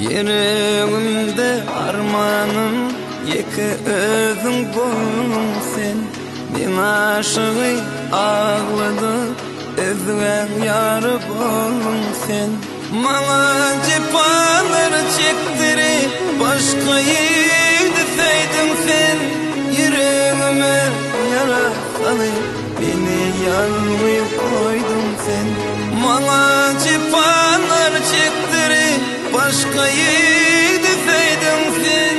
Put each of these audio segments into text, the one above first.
Yüreğimde armanım yeki özün bolun sen. Men aşığı ağladı özgen yarı bolun sen. Mala cepalar çektirip başka yedi seydin sen. Yüreğime yara salıp beni yanmaya koydun sen. Mala cepalar çektirip başka yedi seydin sen.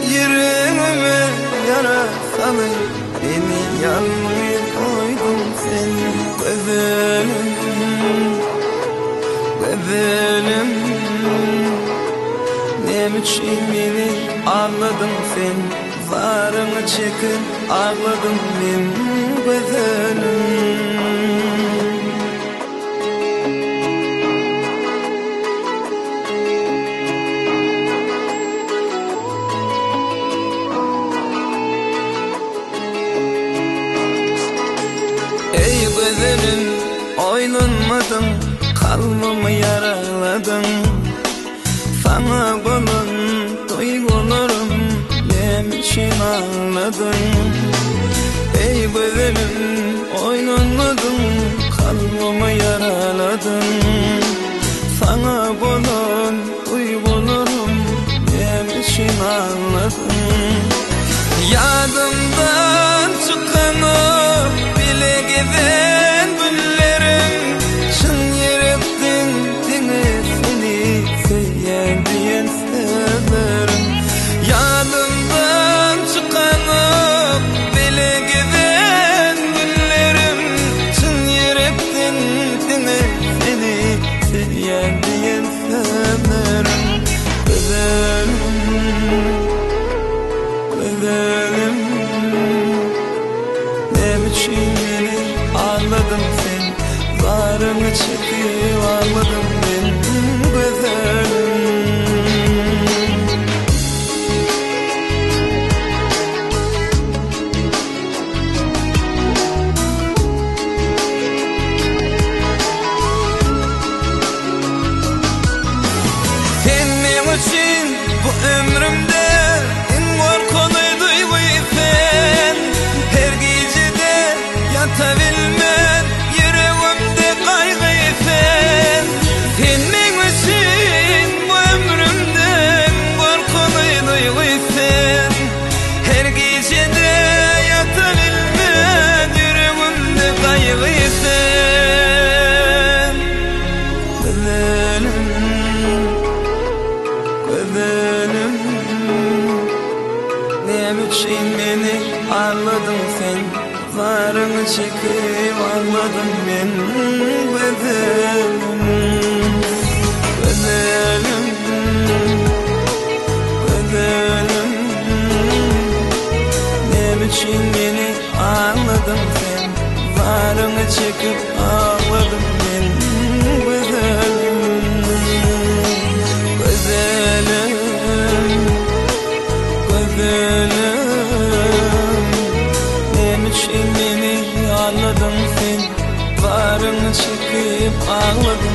Yüreğime yara salıp beni yanmaya koydun sen. Güzelim, ne için beni ağladın sen? Zarını çekip ağladım ben güzelim. Ey güzelim, oynanmadım, kalbimi yaraladın. Sana bulan duygularım benim için ağladın. Ey güzelim, oynanmadım, kalbimi yaraladın. Sana bulan duygularım benim için ağladın. Yadımdan çıkanı bile giden günlerim, çın yürekten seni sevyen diyen severim. Yadımdan çıkanı bile giden günlerim, çın yürekten seni sevyen diyen severim. Güzelim, ne için beni ağladın sen? Zarını çekip ağladım ben güzelim. Sen benim için bu ömrümde en korkulu duyguysan. Her gecede yatabilmem yüreğimde kaygıysan. Sen benim için bu ömrümde en korkulu duyguysan. Her gecede yatabilmem yüreğimde kaygıysan. Güzelim, ne için beni ağladın sen? Zarını çekip ağladım ben güzelim. Güzelim, güzelim, ne için beni ağladın sen? Zarını çekip ağladım ben güzelim. Güzelim, güzelim, ne için beni ağladın sen? Varını çekip ağladım